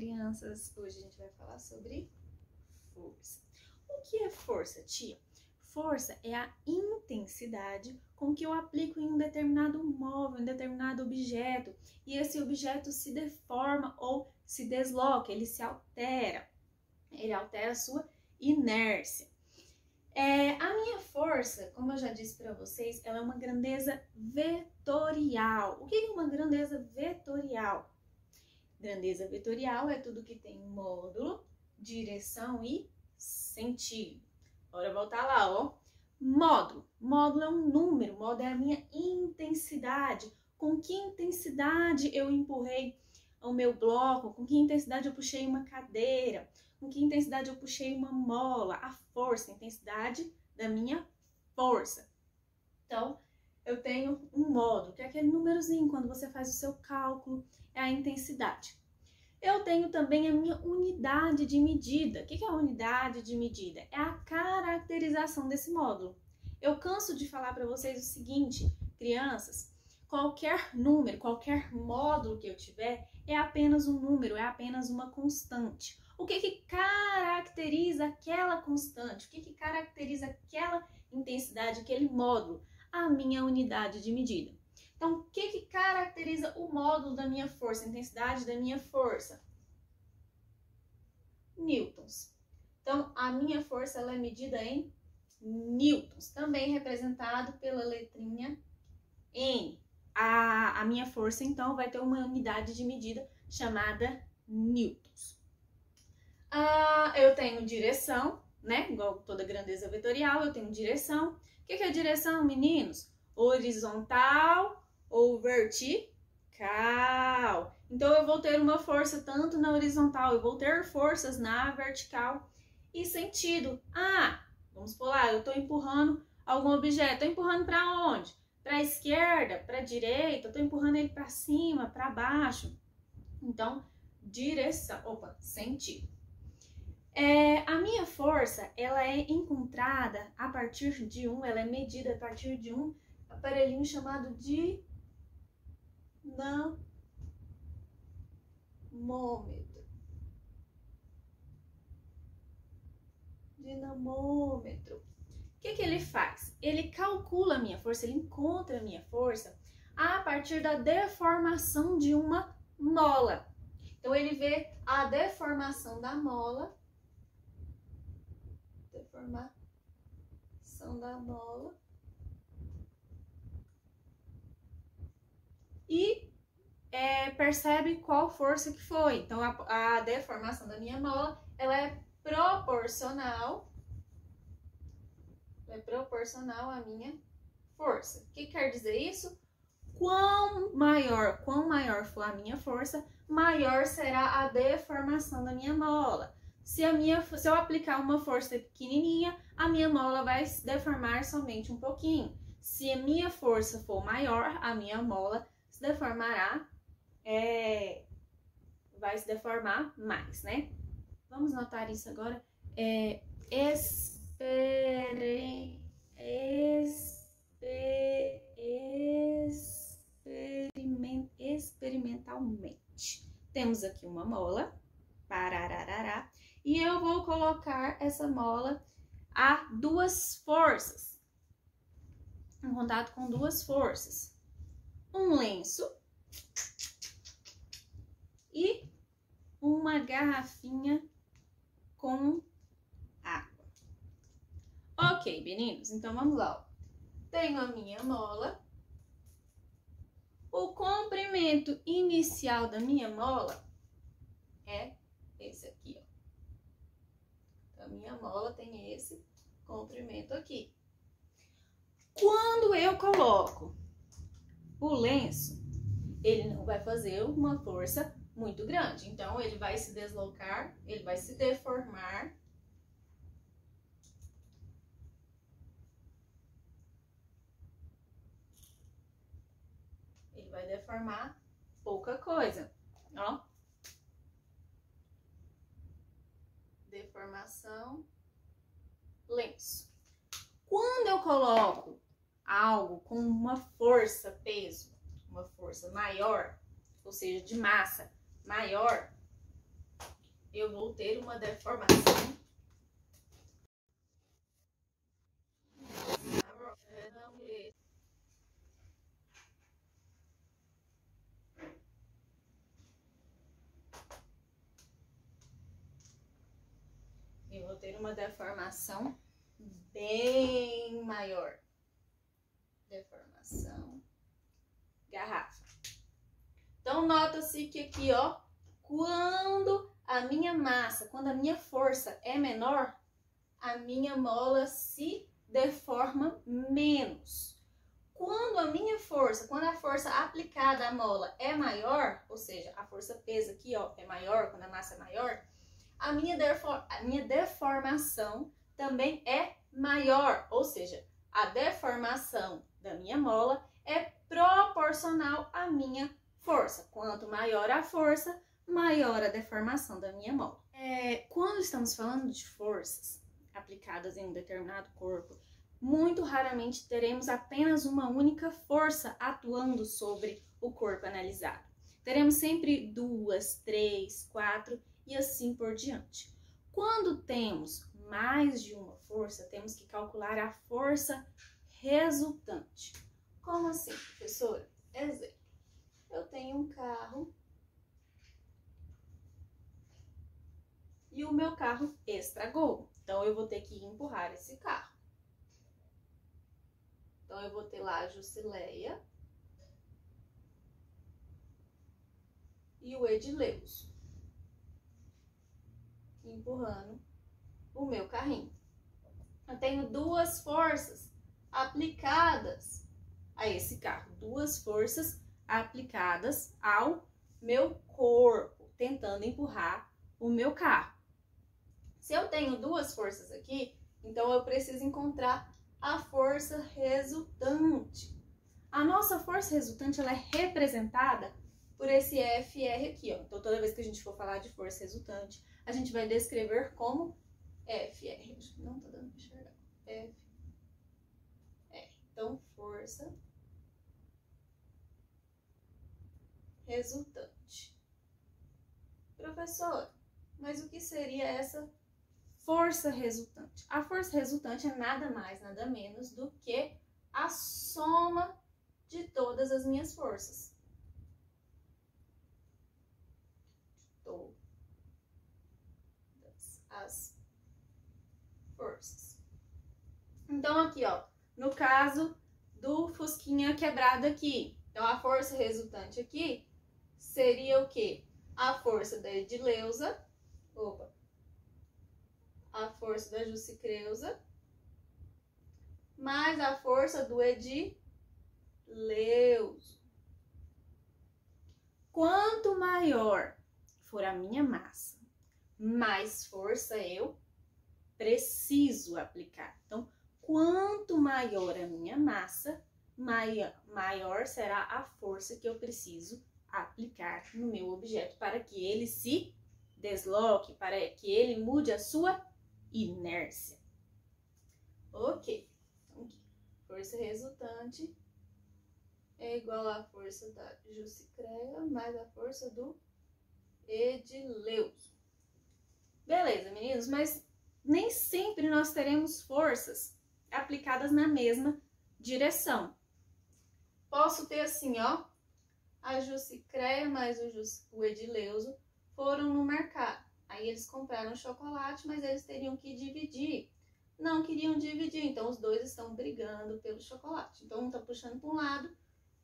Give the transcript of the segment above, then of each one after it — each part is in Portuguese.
crianças! Hoje a gente vai falar sobre força. O que é força, tia? Força é a intensidade com que eu aplico em um determinado móvel, em um determinado objeto, e esse objeto se deforma ou se desloca, ele se altera, ele altera a sua inércia. A minha força, como eu já disse para vocês, ela é uma grandeza vetorial. O que é uma grandeza vetorial? Grandeza vetorial é tudo que tem módulo, direção e sentido. Bora voltar lá, ó. Módulo. Módulo é um número, módulo é a minha intensidade. Com que intensidade eu empurrei o meu bloco? Com que intensidade eu puxei uma cadeira? Com que intensidade eu puxei uma mola? A força, a intensidade da minha força. Então, eu tenho um módulo, que é aquele númerozinho, quando você faz o seu cálculo, é a intensidade. Eu tenho também a minha unidade de medida. O que é a unidade de medida? É a caracterização desse módulo. Eu canso de falar para vocês o seguinte, crianças, qualquer número, qualquer módulo que eu tiver, é apenas um número, é apenas uma constante. O que caracteriza aquela constante? O que caracteriza aquela intensidade, aquele módulo? A minha unidade de medida. Então, o que caracteriza o módulo da minha força, a intensidade da minha força? Newtons. Então, a minha força ela é medida em newtons, também representado pela letrinha N. A minha força, então, vai ter uma unidade de medida chamada newtons. Eu tenho direção, né? Igual toda grandeza vetorial, eu tenho direção. O que é direção, meninos? Horizontal ou vertical. Então, eu vou ter uma força tanto na horizontal, eu vou ter forças na vertical e sentido. Vamos por lá, eu estou empurrando algum objeto. Estou empurrando para onde? Para a esquerda, para a direita, estou empurrando ele para cima, para baixo. Então, sentido. A minha força, ela é encontrada a partir de ela é medida a partir de um aparelhinho chamado dinamômetro. O que ele faz? Ele calcula a minha força, ele encontra a minha força a partir da deformação de uma mola. Então, ele vê a deformação da mola, e percebe qual força que foi. Então, a deformação da minha mola, ela é proporcional à minha força. O que quer dizer isso? Quanto maior for a minha força, maior será a deformação da minha mola. Se eu aplicar uma força pequenininha, a minha mola vai se deformar somente um pouquinho. Se a minha força for maior, a minha mola se deformará, vai se deformar mais, né? Vamos notar isso agora. Experimentalmente. Temos aqui uma mola, parararará, e eu vou colocar essa mola a duas forças, em contato com duas forças. Um lenço e uma garrafinha com água. Ok, meninos, então vamos lá. Tenho a minha mola. O comprimento inicial da minha mola é esse aqui, ó. Então, a minha mola tem esse comprimento aqui. Quando eu coloco o lenço, ele não vai fazer uma força muito grande. Então, ele vai se deslocar, ele vai se deformar. Ele vai deformar pouca coisa, ó. Deformação, lenço. Quando eu coloco algo com uma força, peso, uma força maior, ou seja, de massa maior, eu vou ter uma deformação bem maior. Deformação garrafa. Então, nota-se que aqui, ó, quando a minha massa, quando a minha força é menor, a minha mola se deforma menos. Quando a força aplicada à mola é maior, ou seja, a força pesa aqui, ó, é maior, quando a massa é maior, a minha deformação também é maior, ou seja, a deformação da minha mola é proporcional à minha força. Quanto maior a força, maior a deformação da minha mola. Quando estamos falando de forças aplicadas em um determinado corpo, muito raramente teremos apenas uma única força atuando sobre o corpo analisado. Teremos sempre 2, 3, 4 e assim por diante. Quando temos mais de uma força, temos que calcular a força resultante. Como assim, professora? Exemplo, eu tenho um carro e o meu carro estragou. Então, eu vou ter que empurrar esse carro. Então, eu vou ter lá a Jusileia e o Edileuzo empurrando o meu carrinho. Eu tenho duas forças aplicadas a esse carro. Duas forças aplicadas ao meu corpo, tentando empurrar o meu carro. Se eu tenho duas forças aqui, então eu preciso encontrar a força resultante. A nossa força resultante, ela é representada por esse FR aqui, ó. Então, toda vez que a gente for falar de força resultante, a gente vai descrever como FR. Não tá dando pra enxergar. FR. Então, força resultante. Professor, mas o que seria essa força resultante? A força resultante é nada mais, nada menos do que a soma de todas as minhas forças. Todas as forças. Então, aqui, ó, no caso do fusquinha quebrado aqui, então a força resultante aqui seria o quê? A força da Edileuza, a força da Jusicreuza, mais a força do Edileuzo. Quanto maior for a minha massa, mais força eu preciso aplicar. Então, quanto maior a minha massa, maior será a força que eu preciso aplicar no meu objeto para que ele se desloque, para que ele mude a sua inércia. Ok. Então, força resultante é igual à força da Jusicreia mais a força do Edileuzo. Beleza, meninos, mas nem sempre nós teremos forças aplicadas na mesma direção. Posso ter assim, ó, a Jusicreia mais o Edileuzo foram no mercado. Aí eles compraram chocolate, mas eles teriam que dividir. Não queriam dividir, então os dois estão brigando pelo chocolate. Então um tá puxando para um lado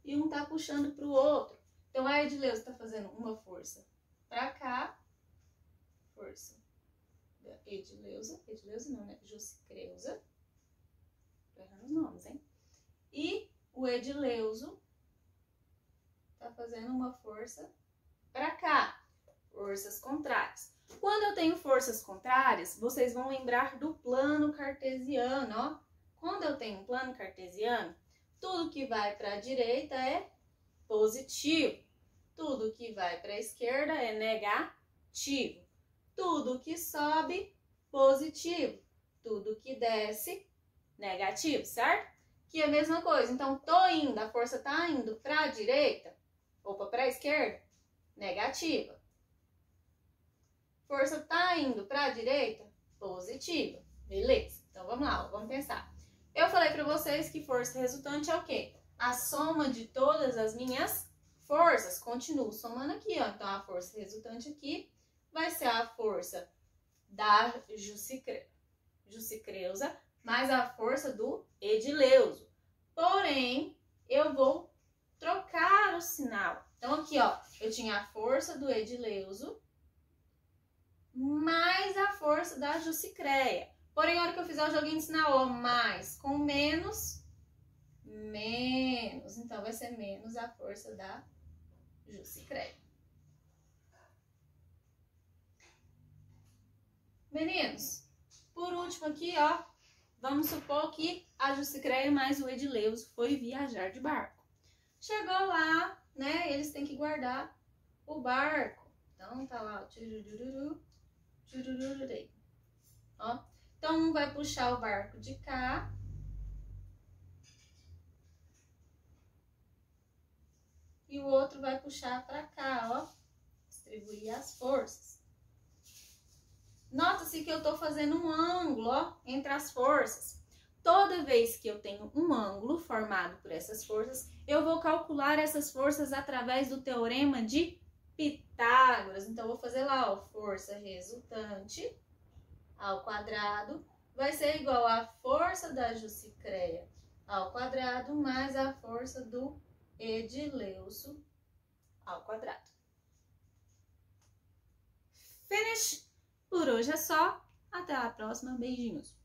e um tá puxando para o outro. Então a Edileuzo tá fazendo uma força para cá, força da Edileuza não, né? Jusicreuza. Tô errando os nomes, hein? E o Edileuzo tá fazendo uma força para cá, forças contrárias. Quando eu tenho forças contrárias, vocês vão lembrar do plano cartesiano, ó. Quando eu tenho um plano cartesiano, tudo que vai para a direita é positivo, tudo que vai para a esquerda é negativo, tudo que sobe, positivo, tudo que desce, negativo, certo? Que é a mesma coisa. Então, a força tá indo para a direita, para a esquerda, negativa. força tá indo para a direita? Positiva. Beleza. Então, vamos lá, vamos pensar. Eu falei para vocês que força resultante é o quê? A soma de todas as minhas forças. Continuo somando aqui, ó. Então, a força resultante aqui vai ser a força da Jussicreusa mais a força do Edileuso. Porém, eu vou trocar o sinal. Então, aqui, ó, eu tinha a força do Edileuso mais a força da Jussicreia. Porém, na hora que eu fizer o joguinho de sinal, ó, mais com menos, menos. Então, vai ser menos a força da Jussicreia. Meninos, por último aqui, ó, vamos supor que a Jussicreia mais o Edileuso foi viajar de barco. Chegou lá, né, eles têm que guardar o barco. Então, tá lá, ó. Então, um vai puxar o barco de cá. E o outro vai puxar pra cá, ó. Distribuir as forças. Nota-se que eu tô fazendo um ângulo, ó, entre as forças. Toda vez que eu tenho um ângulo formado por essas forças, eu vou calcular essas forças através do teorema de Pitágoras. Então, eu vou fazer lá, ó, força resultante ao quadrado vai ser igual à força da Jussicreia ao quadrado mais a força do Edileuso ao quadrado. Finish! Por hoje é só. Até a próxima. Beijinhos!